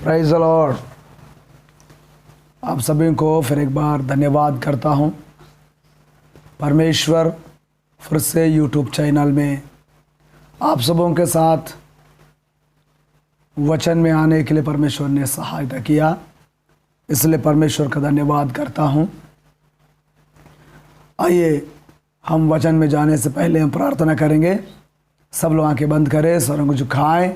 Prize the Lord. आप सभी को फिर एक बार धन्यवाद करता हूं। परमेश्वर फिर से यूट्यूब चैनल में आप सबों के साथ वचन में आने के लिए परमेश्वर ने सहायता किया, इसलिए परमेश्वर का धन्यवाद करता हूं। आइए हम वचन में जाने से पहले हम प्रार्थना करेंगे। सब लोग आंखें बंद करें, स्वरों को झुकाएं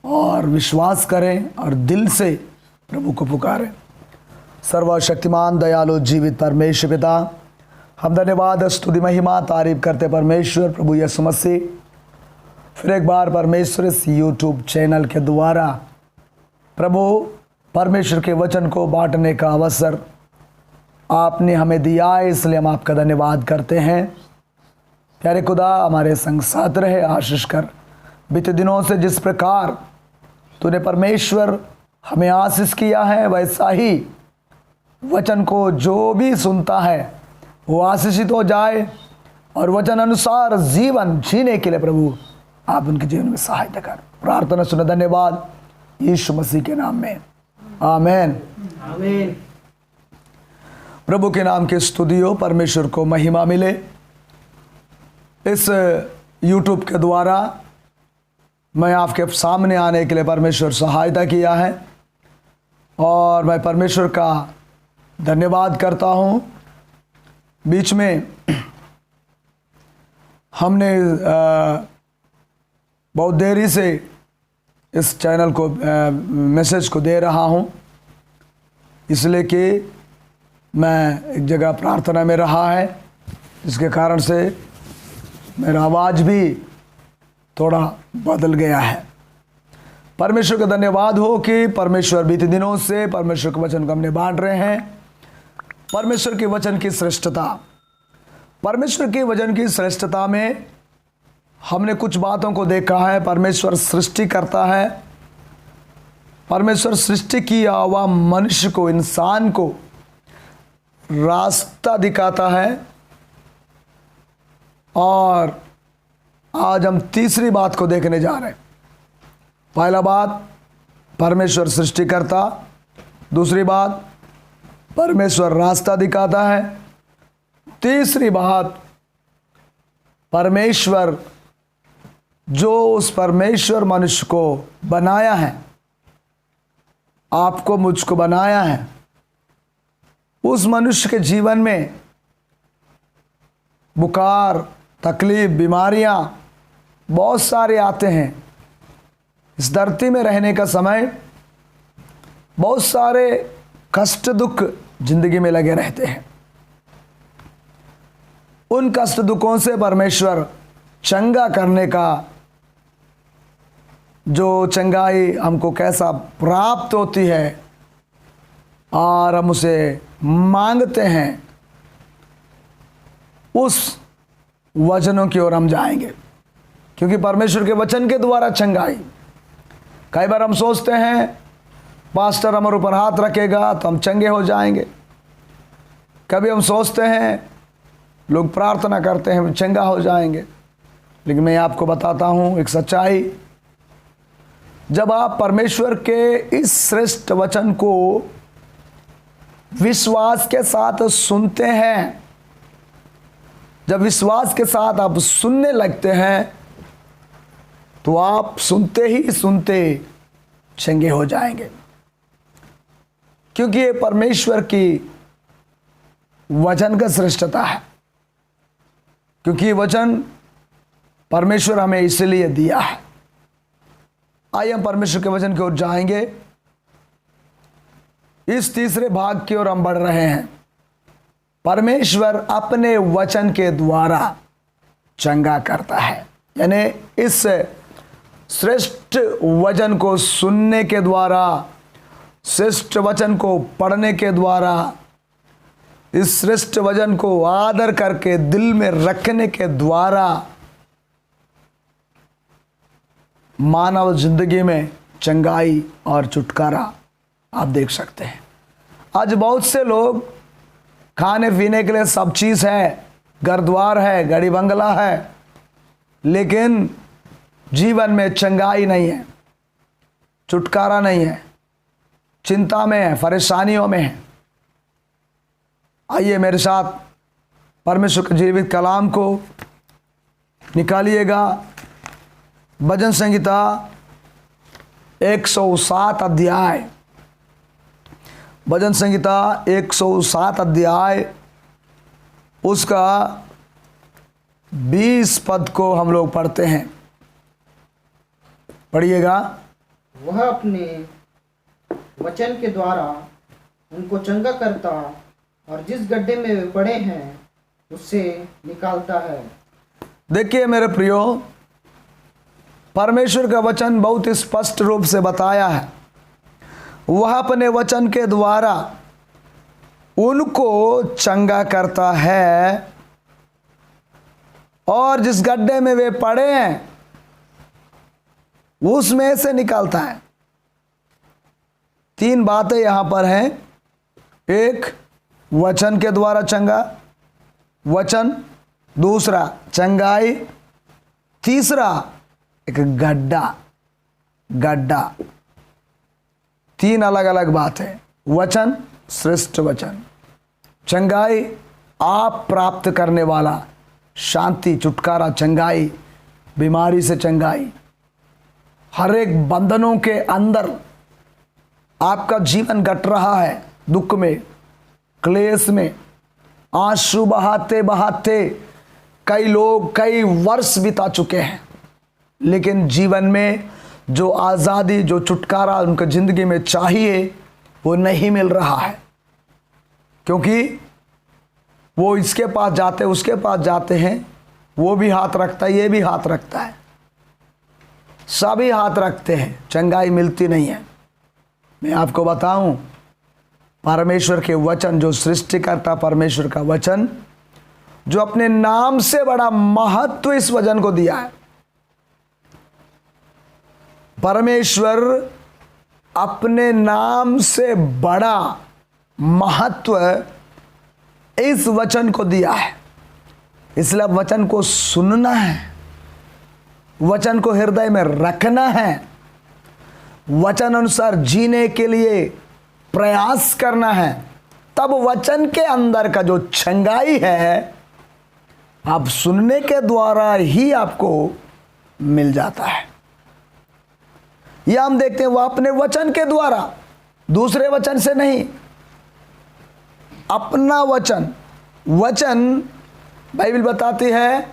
और विश्वास करें और दिल से प्रभु को पुकारें। सर्वशक्तिमान दयालु जीवित परमेश्वर पिता, हम धन्यवाद स्तुति महिमा तारीफ करते परमेश्वर प्रभु यीशु मसीह। फिर एक बार परमेश्वर इस यूट्यूब चैनल के द्वारा प्रभु परमेश्वर के वचन को बांटने का अवसर आपने हमें दिया है, इसलिए हम आपका धन्यवाद करते हैं। प्यारे खुदा, हमारे संग साथ रहे, आशीष कर। बीते दिनों से जिस प्रकार तूने परमेश्वर हमें आशीष किया है, वैसा ही वचन को जो भी सुनता है वो आशीषित हो जाए और वचन अनुसार जीवन जीने के लिए प्रभु आप उनके जीवन में सहायता कर। प्रार्थना सुना, धन्यवाद यीशु मसीह के नाम में, आमीन आमीन। प्रभु के नाम की स्तुति हो, परमेश्वर को महिमा मिले। इस यूट्यूब के द्वारा मैं आपके सामने आने के लिए परमेश्वर सहायता किया है और मैं परमेश्वर का धन्यवाद करता हूँ। बीच में हमने बहुत देरी से इस चैनल को मैसेज को दे रहा हूँ, इसलिए कि मैं एक जगह प्रार्थना में रहा है, जिसके कारण से मेरा आवाज़ भी थोड़ा बदल गया है। परमेश्वर का धन्यवाद हो कि परमेश्वर बीते दिनों से परमेश्वर के वचन को हमने बांट रहे हैं। परमेश्वर के वचन की श्रेष्ठता, परमेश्वर के वचन की श्रेष्ठता में हमने कुछ बातों को देखा है। परमेश्वर सृष्टि करता है, परमेश्वर सृष्टि किया हुआ मनुष्य को, इंसान को रास्ता दिखाता है। और आज हम तीसरी बात को देखने जा रहे हैं। पहला बात, परमेश्वर सृष्टि करता। दूसरी बात, परमेश्वर रास्ता दिखाता है। तीसरी बात, परमेश्वर जो उस परमेश्वर मनुष्य को बनाया है, आपको मुझको बनाया है, उस मनुष्य के जीवन में बुखार, तकलीफ, बीमारियां बहुत सारे आते हैं। इस धरती में रहने का समय बहुत सारे कष्ट दुख जिंदगी में लगे रहते हैं। उन कष्ट दुखों से परमेश्वर चंगा करने का, जो चंगाई हमको कैसा प्राप्त होती है और हम उसे मांगते हैं, उस वचनों की ओर हम जाएंगे। क्योंकि परमेश्वर के वचन के द्वारा चंगाई, कई बार हम सोचते हैं पास्टर हमारे ऊपर हाथ रखेगा तो हम चंगे हो जाएंगे। कभी हम सोचते हैं, लोग प्रार्थना करते हैं चंगा हो जाएंगे, लेकिन मैं आपको बताता हूँ एक सच्चाई। जब आप परमेश्वर के इस श्रेष्ठ वचन को विश्वास के साथ सुनते हैं, जब विश्वास के साथ आप सुनने लगते हैं, तो आप सुनते ही सुनते चंगे हो जाएंगे। क्योंकि ये परमेश्वर की वचन का श्रेष्ठता है। क्योंकि वचन परमेश्वर हमें इसलिए दिया है। आइए हम परमेश्वर के वचन की ओर जाएंगे। इस तीसरे भाग की ओर हम बढ़ रहे हैं। परमेश्वर अपने वचन के द्वारा चंगा करता है, यानी इस श्रेष्ठ वचन को सुनने के द्वारा, श्रेष्ठ वचन को पढ़ने के द्वारा, इस श्रेष्ठ वचन को आदर करके दिल में रखने के द्वारा मानव जिंदगी में चंगाई और छुटकारा आप देख सकते हैं। आज बहुत से लोग खाने पीने के लिए सब चीज़ है, घर द्वार है, गाड़ी बंगला है, लेकिन जीवन में चंगाई नहीं है, छुटकारा नहीं है। चिंता में हैं, परेशानियों में हैं, आइए मेरे साथ परमेश्वर के जीवित कलाम को निकालिएगा। भजन संहिता 107 अध्याय, भजन संहिता 107 अध्याय उसका 20 पद को हम लोग पढ़ते हैं। पढ़िएगा। वह अपने वचन के द्वारा उनको चंगा करता और जिस गड्ढे में वे पड़े हैं उससे निकालता है। देखिए मेरे प्रियो, परमेश्वर का वचन बहुत स्पष्ट रूप से बताया है। वह अपने वचन के द्वारा उनको चंगा करता है और जिस गड्ढे में वे पड़े हैं उसमें से निकालता है। 3 बातें यहां पर हैं। एक, वचन के द्वारा चंगा, वचन, दूसरा चंगाई, तीसरा एक गड्ढा। 3 अलग अलग बात है। वचन, श्रेष्ठ वचन, चंगाई, आप प्राप्त करने वाला, शांति, छुटकारा, चंगाई, बीमारी से चंगाई, हर एक बंधनों के अंदर आपका जीवन कट रहा है, दुख में, क्लेश में, आंसू बहाते बहाते कई लोग कई वर्ष बिता चुके हैं, लेकिन जीवन में जो आज़ादी, जो छुटकारा उनके ज़िंदगी में चाहिए वो नहीं मिल रहा है, क्योंकि वो इसके पास जाते उसके पास जाते हैं, वो भी हाथ रखता है, ये भी हाथ रखता है, सभी हाथ रखते हैं, चंगाई मिलती नहीं है। मैं आपको बताऊं, परमेश्वर के वचन, जो सृष्टिकर्ता परमेश्वर का वचन, जो अपने नाम से बड़ा महत्व इस वचन को दिया है। परमेश्वर अपने नाम से बड़ा महत्व इस वचन को दिया है, इसलिए वचन को सुनना है, वचन को हृदय में रखना है, वचन अनुसार जीने के लिए प्रयास करना है। तब वचन के अंदर का जो चंगाई है आप सुनने के द्वारा ही आपको मिल जाता है। यह हम देखते हैं, वह अपने वचन के द्वारा, दूसरे वचन से नहीं, अपना वचन। वचन बाइबल बताती है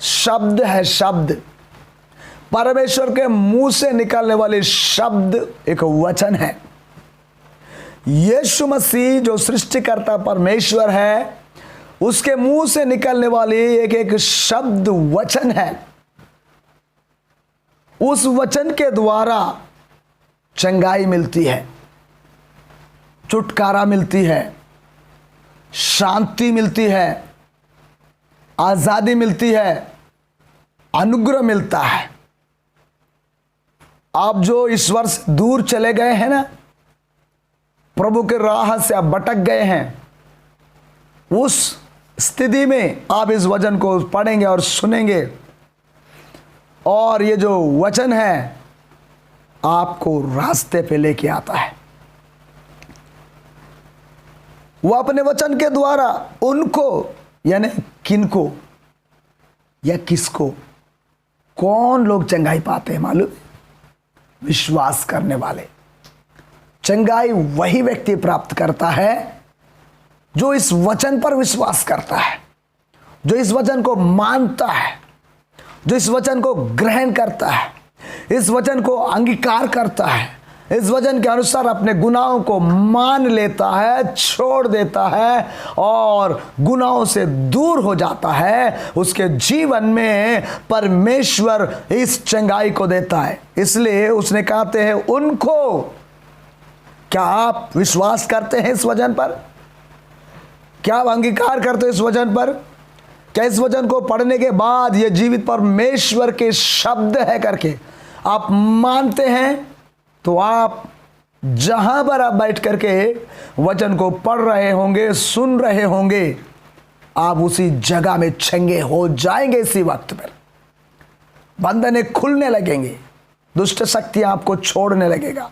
शब्द है, शब्द, परमेश्वर के मुंह से निकलने वाले शब्द एक वचन है। यीशु मसीह जो सृष्टिकर्ता परमेश्वर है, उसके मुंह से निकलने वाली एक एक शब्द वचन है। उस वचन के द्वारा चंगाई मिलती है, छुटकारा मिलती है, शांति मिलती है, आजादी मिलती है, अनुग्रह मिलता है। आप जो इस वर्ष दूर चले गए हैं ना, प्रभु के राह से आप भटक गए हैं, उस स्थिति में आप इस वचन को पढ़ेंगे और सुनेंगे, और ये जो वचन है आपको रास्ते पे लेके आता है। वो अपने वचन के द्वारा उनको, यानी किनको या किसको, कौन लोग चंगाई पाते हैं मालूम? विश्वास करने वाले। चंगाई वही व्यक्ति प्राप्त करता है जो इस वचन पर विश्वास करता है, जो इस वचन को मानता है, जो इस वचन को ग्रहण करता है, इस वचन को अंगीकार करता है, इस वचन के अनुसार अपने गुनाहों को मान लेता है, छोड़ देता है और गुनाहों से दूर हो जाता है। उसके जीवन में परमेश्वर इस चंगाई को देता है। इसलिए उसने कहते हैं उनको। क्या आप विश्वास करते हैं इस वचन पर? क्या आप अंगीकार करते हो इस वचन पर? क्या इस वचन को पढ़ने के बाद ये जीवित परमेश्वर के शब्द है करके आप मानते हैं? तो आप जहां पर आप बैठ करके वचन को पढ़ रहे होंगे, सुन रहे होंगे, आप उसी जगह में चंगे हो जाएंगे। इसी वक्त पर बंधने खुलने लगेंगे, दुष्ट शक्तियां आपको छोड़ने लगेगा।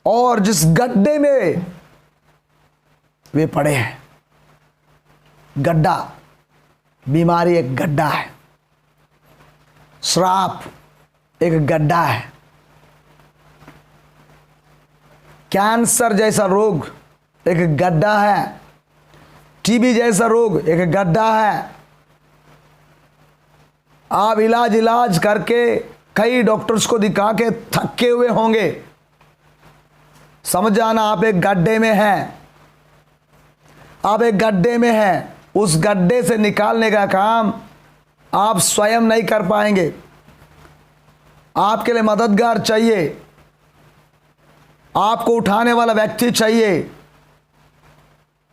और जिस गड्ढे में वे पड़े हैं, गड्ढा, बीमारी एक गड्ढा है, श्राप एक गड्ढा है, कैंसर जैसा रोग एक गड्ढा है, टीबी जैसा रोग एक गड्ढा है। आप इलाज करके कई डॉक्टर्स को दिखा के थके हुए होंगे। समझ जाना, आप एक गड्ढे में हैं, आप एक गड्ढे में हैं। उस गड्ढे से निकालने का काम आप स्वयं नहीं कर पाएंगे, आपके लिए मददगार चाहिए, आपको उठाने वाला व्यक्ति चाहिए।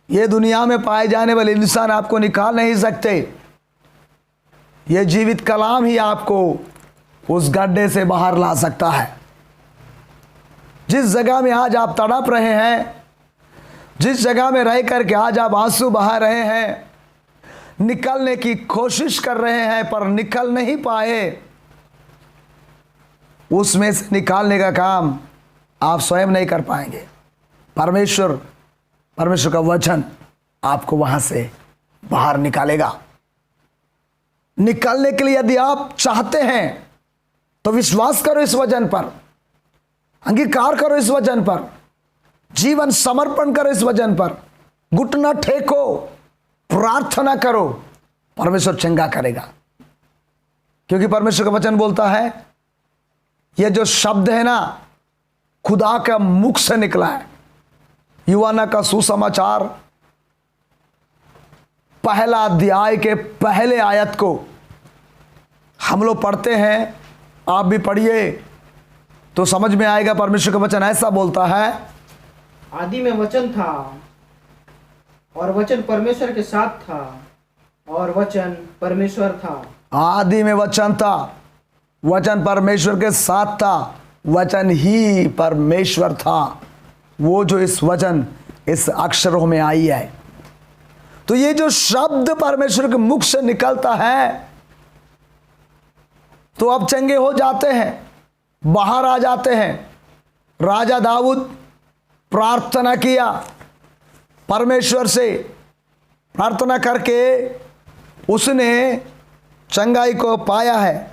ये दुनिया में पाए जाने वाले इंसान आपको निकाल नहीं सकते। ये जीवित कलाम ही आपको उस गड्ढे से बाहर ला सकता है। जिस जगह में आज आप तड़प रहे हैं, जिस जगह में रह करके आज आप आंसू बहा रहे हैं, निकलने की कोशिश कर रहे हैं पर निकल नहीं पाए, उसमें से निकालने का काम आप स्वयं नहीं कर पाएंगे। परमेश्वर का वचन आपको वहां से बाहर निकालेगा। निकलने के लिए यदि आप चाहते हैं तो विश्वास करो इस वचन पर, अंगीकार करो इस वचन पर, जीवन समर्पण करो इस वचन पर, घुटना टेको, प्रार्थना करो, परमेश्वर चंगा करेगा। क्योंकि परमेश्वर का वचन बोलता है, यह जो शब्द है ना, खुदा का मुख से निकला है। यूहन्ना का सुसमाचार पहला अध्याय के पहले आयत को हम लोग पढ़ते हैं, आप भी पढ़िए तो समझ में आएगा। परमेश्वर का वचन ऐसा बोलता है, आदि में वचन था और वचन परमेश्वर के साथ था और वचन परमेश्वर था। आदि में वचन था, वचन परमेश्वर के साथ था, वचन ही परमेश्वर था। वो जो इस वचन इस अक्षरों में आई है, तो ये जो शब्द परमेश्वर के मुख से निकलता है तो अब चंगे हो जाते हैं, बाहर आ जाते हैं। राजा दाऊद प्रार्थना किया, परमेश्वर से प्रार्थना करके उसने चंगाई को पाया है।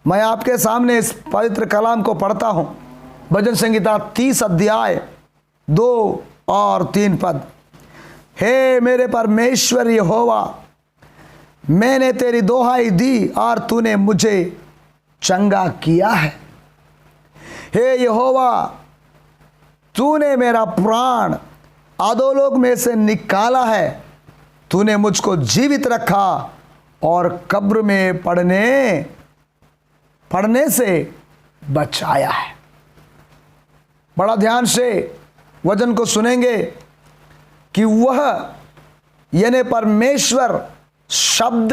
मैं आपके सामने इस पवित्र कलाम को पढ़ता हूं, भजन संहिता 30 अध्याय 2 और 3 पद। हे मेरे परमेश्वर यहोवा, मैंने तेरी दोहाई दी और तूने मुझे चंगा किया है। हे यहोवा, तूने मेरा प्राण अधोलोक में से निकाला है, तूने मुझको जीवित रखा और कब्र में पड़ने से बचाया है। बड़ा ध्यान से वचन को सुनेंगे कि वह यानी परमेश्वर शब्द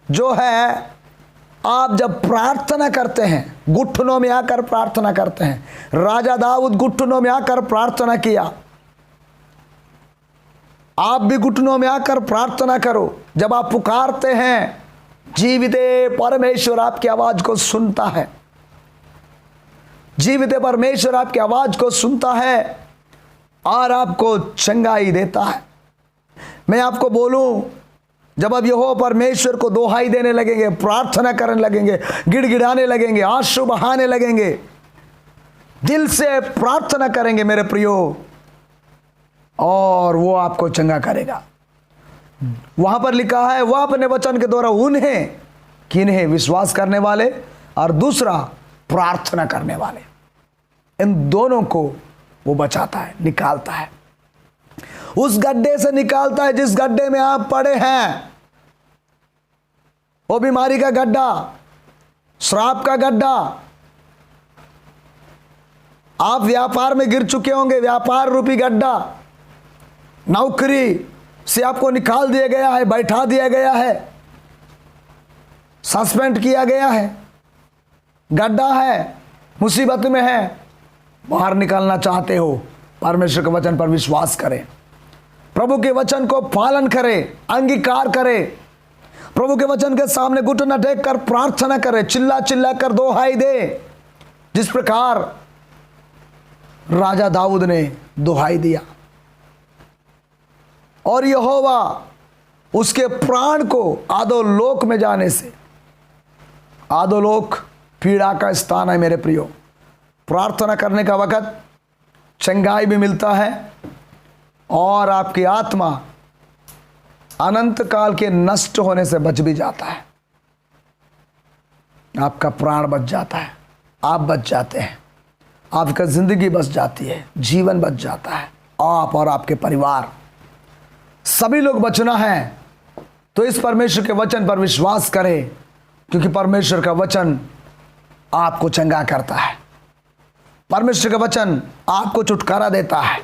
जो है, आप जब प्रार्थना करते हैं, घुटनों में आकर प्रार्थना करते हैं। राजा दाऊद घुटनों में आकर प्रार्थना किया, आप भी घुटनों में आकर प्रार्थना करो। जब आप पुकारते हैं, जीवित परमेश्वर आपकी आवाज को सुनता है, जीवित परमेश्वर आपकी आवाज को सुनता है और आपको चंगाई देता है। मैं आपको बोलूं, जब अब यहोवा परमेश्वर को दोहाई देने लगेंगे, प्रार्थना करने लगेंगे, गिड़गिड़ाने लगेंगे, आंसू बहाने लगेंगे, दिल से प्रार्थना करेंगे मेरे प्रियो, और वो आपको चंगा करेगा। वहां पर लिखा है, वह अपने वचन के द्वारा उन्हें, किन्हें, विश्वास करने वाले और दूसरा प्रार्थना करने वाले, इन दोनों को वो बचाता है, निकालता है। उस गड्ढे से निकालता है जिस गड्ढे में आप पड़े हैं, वो बीमारी का गड्ढा, श्राप का गड्ढा। आप व्यापार में गिर चुके होंगे, व्यापार रूपी गड्ढा, नौकरी से आपको निकाल दिया गया है, बैठा दिया गया है, सस्पेंड किया गया है, गड्ढा है, मुसीबत में है, बाहर निकालना चाहते हो, परमेश्वर के वचन पर विश्वास करें, प्रभु के वचन को पालन करें, अंगीकार करें, प्रभु के वचन के सामने घुटना टेक कर प्रार्थना करें, चिल्ला चिल्ला कर दोहाई दे। जिस प्रकार राजा दाऊद ने दुहाई दिया, और यहोवा उसके प्राण को आधोलोक में जाने से, आधोलोक पीड़ा का स्थान है मेरे प्रियो। प्रार्थना करने का वक़्त चंगाई भी मिलता है और आपकी आत्मा अनंत काल के नष्ट होने से बच भी जाता है। आपका प्राण बच जाता है, आप बच जाते हैं, आपका जिंदगी बच जाती है, जीवन बच जाता है, आप और आपके परिवार सभी लोग बचना है। तो इस परमेश्वर के वचन पर विश्वास करें, क्योंकि परमेश्वर का वचन आपको चंगा करता है। परमेश्वर का वचन आपको छुटकारा देता है,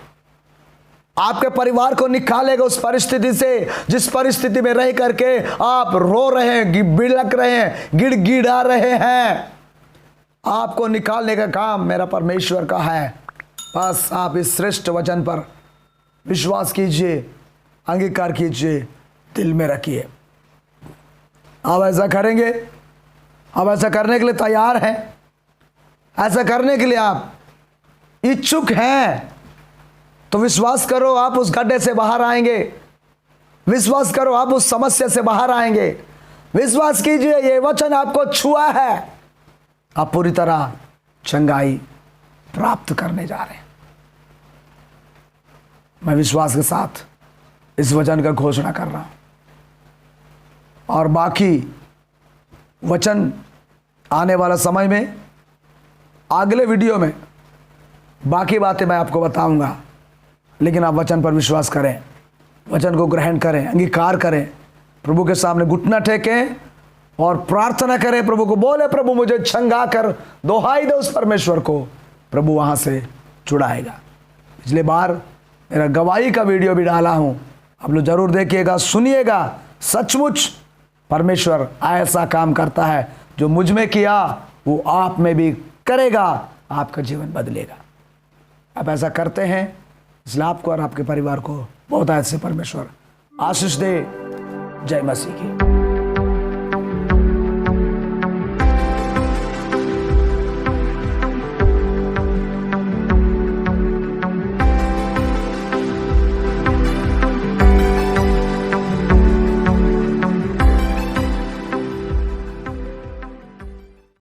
आपके परिवार को निकालेगा उस परिस्थिति से जिस परिस्थिति में रह करके आप रो रहे हैं, बिलक रहे हैं, गिड़गिड़ा रहे हैं। आपको निकालने का काम मेरा परमेश्वर का है। बस आप इस श्रेष्ठ वचन पर विश्वास कीजिए, अंगीकार कीजिए, दिल में रखिए। आप ऐसा करेंगे, आप ऐसा करने के लिए तैयार हैं, ऐसा करने के लिए आप इच्छुक हैं, तो विश्वास करो आप उस गड्ढे से बाहर आएंगे। विश्वास करो आप उस समस्या से बाहर आएंगे। विश्वास कीजिए, ये वचन आपको छुआ है, आप पूरी तरह चंगाई प्राप्त करने जा रहे हैं। मैं विश्वास के साथ इस वचन का घोषणा कर रहा हूं, और बाकी वचन आने वाला समय में अगले वीडियो में बाकी बातें मैं आपको बताऊंगा। लेकिन आप वचन पर विश्वास करें, वचन को ग्रहण करें, अंगीकार करें, प्रभु के सामने घुटना टेकें और प्रार्थना करें। प्रभु को बोले, प्रभु मुझे छंगा कर, दोहाई दे उस परमेश्वर को, प्रभु वहां से छुड़ाएगा। पिछले बार मेरा गवाही का वीडियो भी डाला हूं, आप लोग जरूर देखिएगा, सुनिएगा। सचमुच परमेश्वर ऐसा काम करता है, जो मुझ में किया वो आप में भी करेगा, आपका जीवन बदलेगा। आप ऐसा करते हैं, इसलिए आपको और आपके परिवार को बहुत ऐसे परमेश्वर आशीष दे। जय मसीह की।